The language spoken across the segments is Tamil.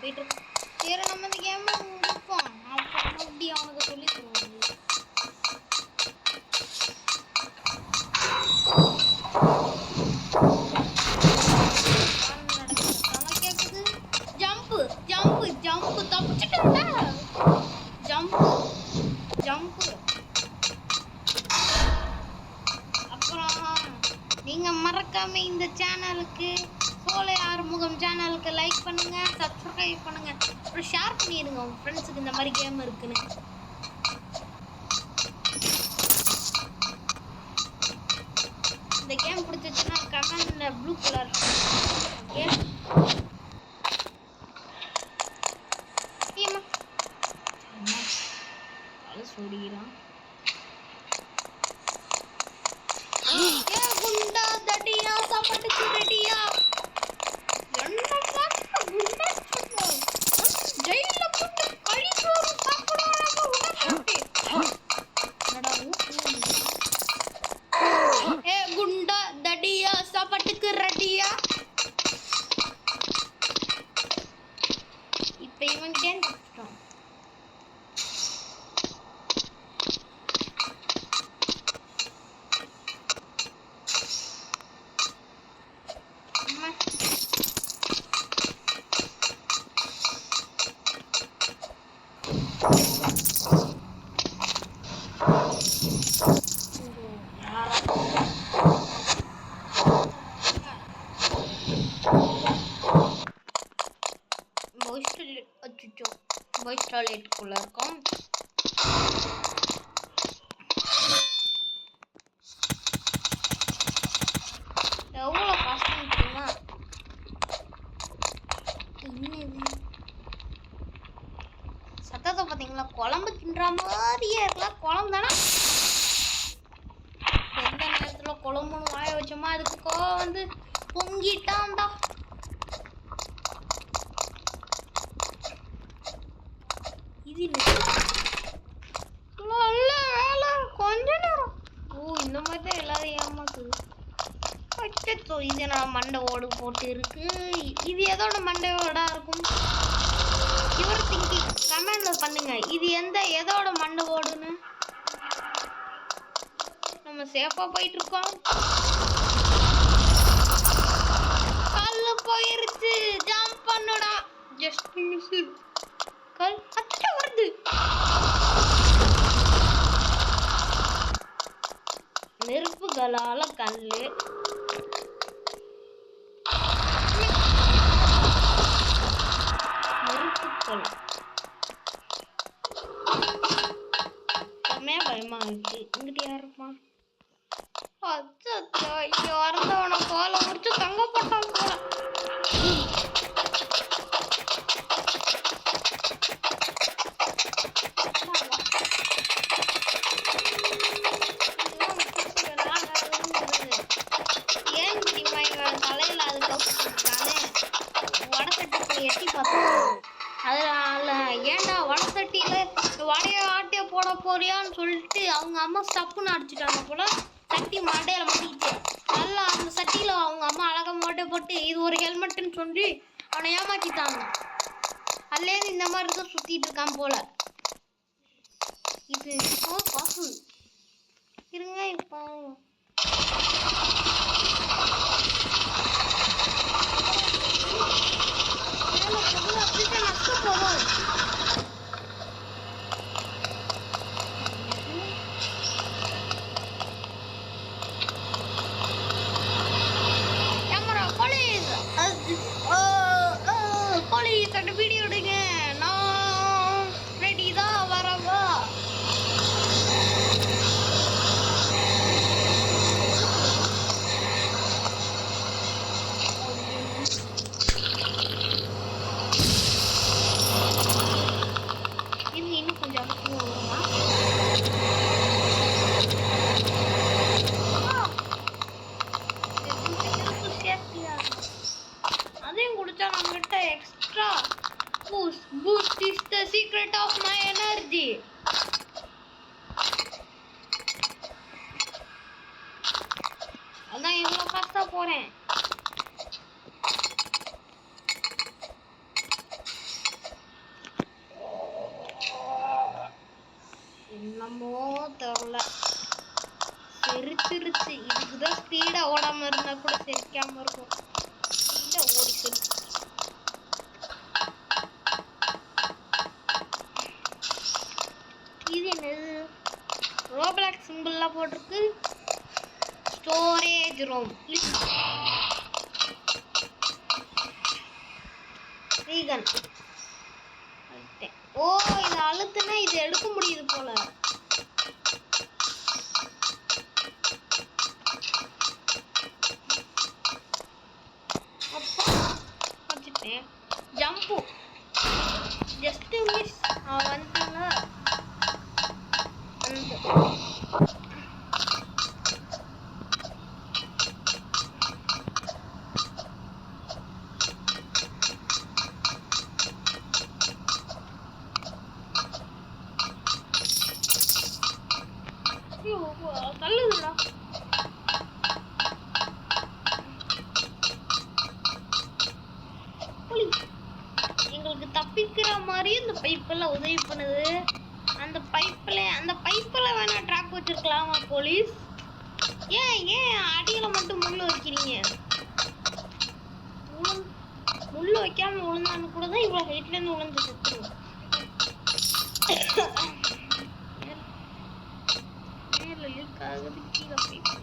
போயிட்டு சரி நம்ம இந்த கேம்ல முடிப்போம். அப்புறம் அப்படி அவனுக்கு சொல்லி தருவாங்க. கேக்குது ஜம்பு ஜம்பு ஜம்பு தப்பிச்சுட்டா ஜம்பு ஜம்பு. அப்புறம் நீங்க மறக்காம இந்த சேனலுக்கு சோலை ஆறுமுகம் சேனலுக்கு லைக் பண்ணுங்க, சப்ஸ்கிரைப் பண்ணுங்க, அப்புறம் ஷேர் பண்ணிடுங்க உங்க ஃப்ரெண்ட்ஸுக்கு இந்த மாதிரி கேம் இருக்குன்னு. இந்த கேம் பிடிச்சிச்சுன்னா கமெண்ட்ல ப்ளூ கலர் ஓகே. சொல்லிக்கிறான் குண்டா தடியா சாப்பாட்டுக்கு ரெடியா என்ன பார்த்து குண்டா ஜெயில போட்டு கழிச்சோறு சாப்பிடுவாங்க உனக்கு. ஏ குண்டா தடியா சாப்பாட்டுக்கு ரெடியா. இப்ப இவன் கேம் தப்பிச்சிட்டான். பாய்ஸ் டாய்லெட்டுக்குள்ள இருக்கோம். எவ்வளோ கஷ்டம் தெரியுமா? சத்தத்தை பார்த்தீங்களா? குழம்பு கிண்டுற மாதிரியே இருக்கலாம். குழம்பு தானே எந்த நேரத்தில் குழம்புன்னு வாய வச்சோமா அதுக்கு கோவம் வந்து பொங்கிட்டான்டா. இது நல்ல வேலை கொஞ்ச நேரம். ஓ இந்த மாதிரி தான் எல்லாரும் ஏமாத்துது. அச்சோ இது நான் மண்டை ஓடு போட்டு இருக்கு. இது எதோட மண்டை ஓடா இருக்கும்? யுவர் திங்கிங் கமெண்ட்ல பண்ணுங்க. இது எதோட மண்டை ஓடுன்னு. நம்ம சேஃபா போயிட்டு இருக்கோம். கல்லு போயிருச்சு. ஜம்ப் பண்ணுடா. Just miss. கல் அச்சோ வருது. நெருப்புகளால கல்லு நெருப்புகள் பயமா இருக்கு. இங்கிட்ட யாருப்பா? அச்சோ இங்க வரந்தவன கோல முடிச்சு தங்க போட்டான் போல. ஏன் தெரியுமா இவன் தலையில அது கவுத்தானே வடசட்டிக்குள்ள எட்டி பார்த்தோம். அதனால ஏன்டா வடசட்டியில வடைய ஆட்டிய போட போறியான்னு சொல்லிட்டு அவங்க அம்மா ஸ்டப்புன்னு அடிச்சுட்டாங்க போல. சட்டி மண்டையில மாட்டிக்கிச்சு. நல்லா அந்த சட்டியில அவங்க அம்மா அழகா மொட்டை போட்டு இது ஒரு ஹெல்மெட்டுன்னு சொல்லி அவனை ஏமாத்திட்டாங்க. அதுலேருந்து இந்த மாதிரி தான் சுத்திட்டு இருக்கான் போல. இது பாசு இருங்க. இப்போ போலீஸ் அந்த வீடியோ எடுங்க. நான் ரெடி தான் வரவா. இன்னும் கொஞ்சம் வருமா? அதையும் குடிச்சா நம்மகிட்ட extra boost is the secret of my energy. அதான் இவ்வளோ ஃபாஸ்ட்டாக போகிறேன். ஸ்பீடா ஓடாம இருந்தா கூட சிரிக்காம இருக்கும். ஸ்பீடா ஓடி சொல்லு. இது என்னது? ரோப்ளாக்ஸ் சிம்பிள்லாம் போட்டிருக்கு. Storage room. ரீகன். ஓ, இது அழுத்துனா இது எடுக்க முடியுது போல. வச்சுட்டேன். ஜம்பு. Just miss. வந்துட்டாங்க. தள்ளுதுடா. எங்களுக்கு தப்பிக்கிற மாதிரி இந்த பைப்பெல்லாம் உதவி பண்ணுது. அந்த பைப்பில் வேணா ட்ராப் வச்சிருக்கலாமா போலீஸ்? ஏன் அடியில மட்டும் முள்ளு வைக்கிறீங்க? முள்ளு வைக்காம விழுந்தான்னு கூட தான் இவ்வளோ ஹைட்லேருந்து விழுந்து சுற்றுவோம். மேல லீக் ஆகுது, கீழே பைப்பு.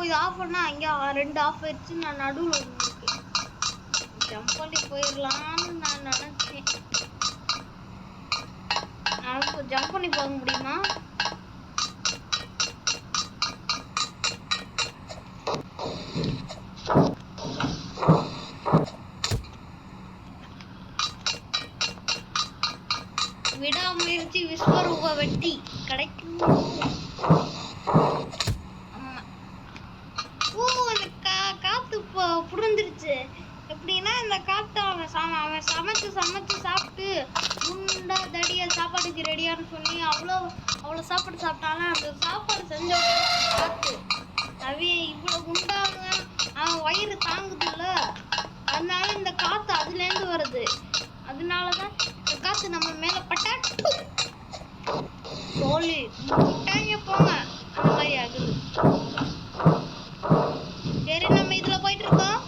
இது ஆஃப் பண்ணா அங்கே 2 ஆஃப் ஆயிடுச்சு. நான் நடுவில் இருக்கேன். ஜம்ப் பண்ணி போயிடலான்னு நான் நினச்சேன். ஜம்ப் பண்ணி போக முடியுமா? விடாமுயற்சி விஸ்வரூப வெட்டி கிடைக்கும். காத்து புரிஞ்சிருச்சு. எப்படின்னா இந்த காத்து அவன் சமைச்சு சாப்பிட்டு குண்டா தடியா சாப்பாடுக்கு ரெடியான்னு சொல்லி அவ்வளோ சாப்பாடு சாப்பிட்டாலும் அந்த சாப்பாடு செஞ்ச காத்து அவன் இவ்வளோ குண்டாங்க. அவன் வயிறு தாங்குதுல்ல, அதனால இந்த காத்து அதுலேருந்து வருது. அதனாலதான் இந்த காத்து நம்ம மேல பட்டா சொல்லி போங்க அந்த மாதிரி ஆகுது. சரி, நம்ம இதுல போயிட்டு இருக்கோம்.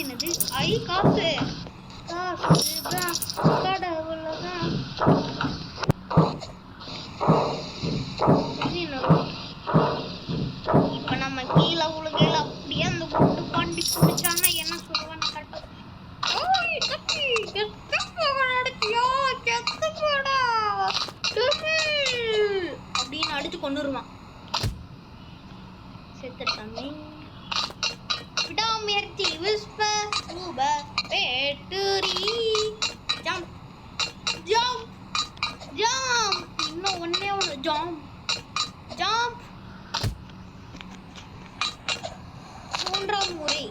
என்னது? காசு கடவுளதான். இப்ப நம்ம கீழே உலகையில அப்படியே அந்த குண்டு பாண்டி குடிச்சானா என்ன சொல்லுவான்னு கரெக்டா அப்படின்னு அடிச்சு கொண்டுருவான். செத்துட்டாமே. விடாமுயற்சி விஸ்வர் ரூப வெற்றி. Jump jump jump. இன்னும் ஒன்னே ஜம்ப் ஜம்ப். 3ஆம் முறை.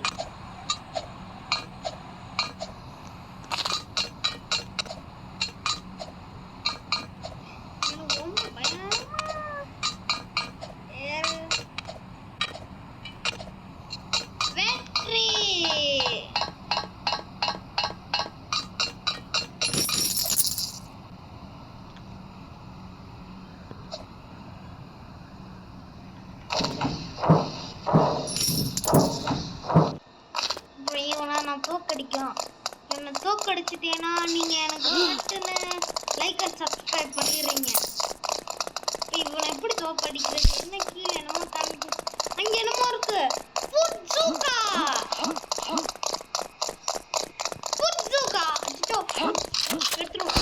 நான் தோக்கடிக்கலாம். என்னை தோக்கடிச்சிட்டேன்னா நீங்க எனக்கு லைக் அண்ட் சப்ஸ்கிரைப் பண்ணிடுறீங்க. இவனை எப்படி தோக்கடிக்கிறது? என்ன கீழே என்னமோ காமிக்கு. அங்க என்னமோ இருக்கு. புட்சுகா எடுத்துரும்.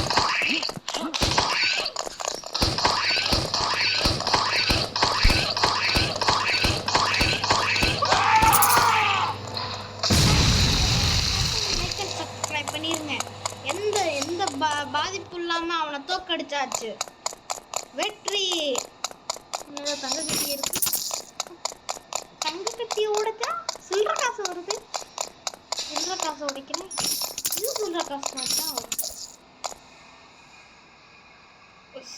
எந்த பாதிப்பு இல்லாம அவனை தோக்கடிச்சாச்சு. வெற்றி. தங்க கட்டி இருக்கு. தங்க கட்டியை உடைச்சா சில்லற காசு வருது. சில்லற காசை உடைக்கிறேன். இது சில்லற காசு தான் வருது.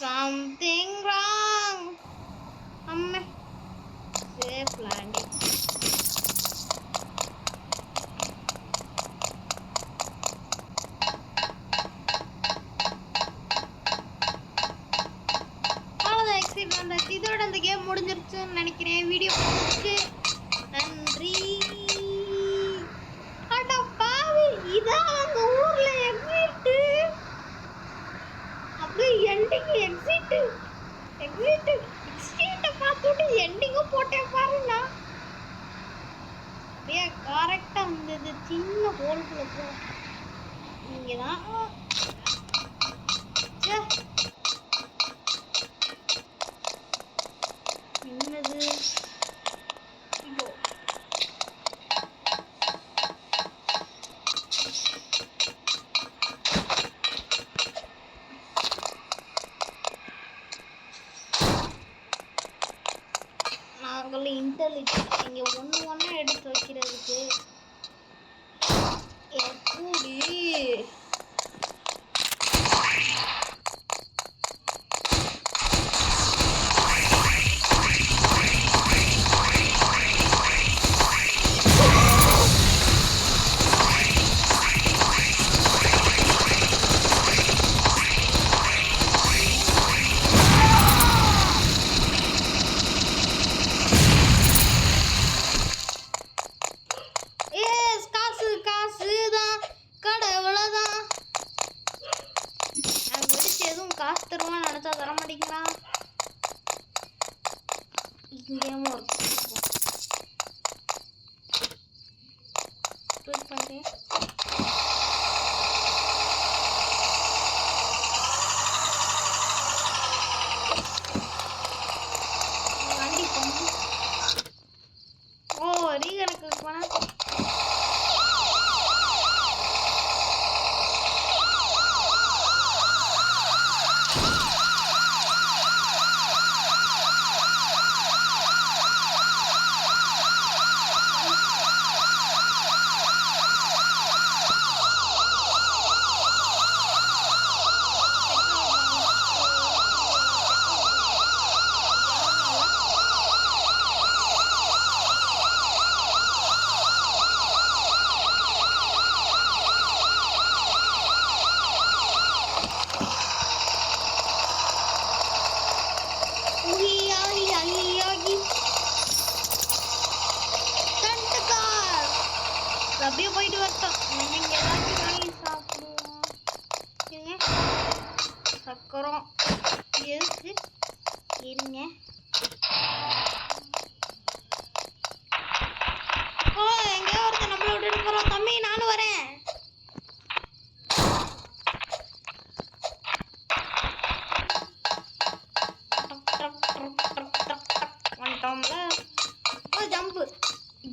Something wrong. அம்மே. Safe landing. இதோட அந்த கேம் முடிஞ்சிருச்சுன்னு நினைக்கிறேன். வீடியோ பார்த்துக்கு நன்றி. அட பாவி, இதான் அந்த ஊர்ல எக்ஸிட். அப்படியே எண்டிங் எக்ஸிட் பார்த்துட்டு எண்டிங்கும் போட்டேன் பாருங்க. அப்படியே கரெக்டா இருந்தது. சின்ன ஹோல்குள்ள போ. இங்கதான் என்னது இதோ நாங்கள் இன்டெலிஜென்ட். இங்கே ஒன்று எடுத்து வைக்கிறதுக்கு எப்படி காசு தருவான்னு நினைச்சா தர மாட்டேங்கிறான். இங்கேயும் வண்டி பம்பு. ஓ ரீகனுக்கு போனா அப்படியே போயிட்டு வரட்டும். நம்ம இங்கே ஏதாச்சும் வாங்கி சாப்பிடுவோம். இருங்க, சக்கரம் எதுக்கு இருங்க. ஓ எங்கேயோ ஒருத்தர் நம்மள விட்டுட்டு போகிறோம். தம்பி நானும் வரேன். வந்துட்டோம்ல. ஓ ஜம்பு.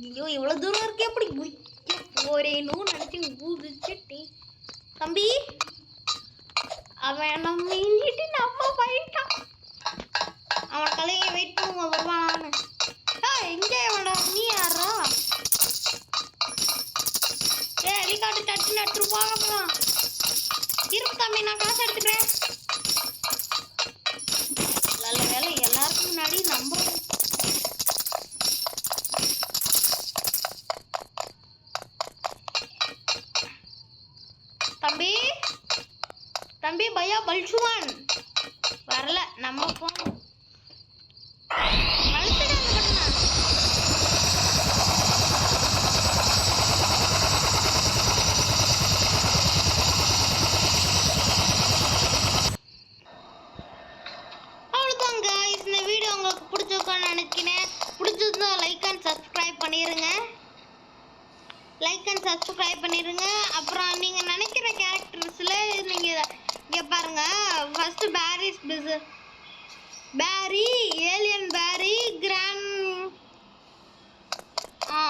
ஐயோ இவ்வளோ தூரம் இருக்கு. எப்படி ஒரேன்னு நினைச்சு ஊதிச்சுட்டே. தம்பி அவன் நம்ம இங்கிட்டு நம்ம போயிட்டான். அவன் தலையை வெயிட் பண்ணுவோம் வருவானான்னு. எங்கே அவனா? நீ யாரா? ஹெலிகாப்டர் டச்சுன்னு எடுத்துட்டு போகலாம். இருக்கு தம்பி, நான் காசு எடுத்துக்கிறேன். நல்ல வேலை எல்லாருக்கும் முன்னாடி நம்ம தம்பி பையா பல்சுவான் வரல. நம்ம போனோம். அவ்வளோதான் गाइस, இந்த வீடியோ உங்களுக்கு பிடிச்சிருக்கும்னு நினைக்கிறேன். பிடிச்சிருந்தா லைக் அண்ட் சப்ஸ்கிரைப் பண்ணிடுங்க. அப்புறம் நீங்கள் நினைக்கிற கேரக்டர்ஸில் நீங்கள் இங்கே பாருங்க. ஃபர்ஸ்ட் பேரி, ஏலியன் பேரி,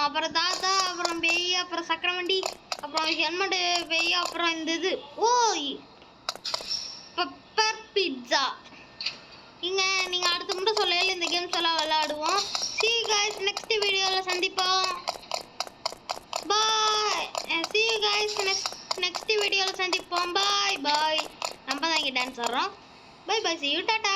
அப்புறம் தாத்தா, அப்புறம் பெய், அப்புறம் சக்கரவண்டி, அப்புறம் ஹெல்மெட்டு பெய், அப்புறம் இந்த இது பெப்பர் பிட்ஸா. நீங்கள் அடுத்த மட்டும் சொல்லல இந்த கேம்ஸ் எல்லாம் விளையாடுவோம். See you guys next வீடியோவில் சந்திப்போம். பாய். See you guys next வீடியோவில் சந்திப்போம். பாய். நம்ம தான் இங்கே டான்ஸ் ஆடுறோம். பை. See you. டாட்டா.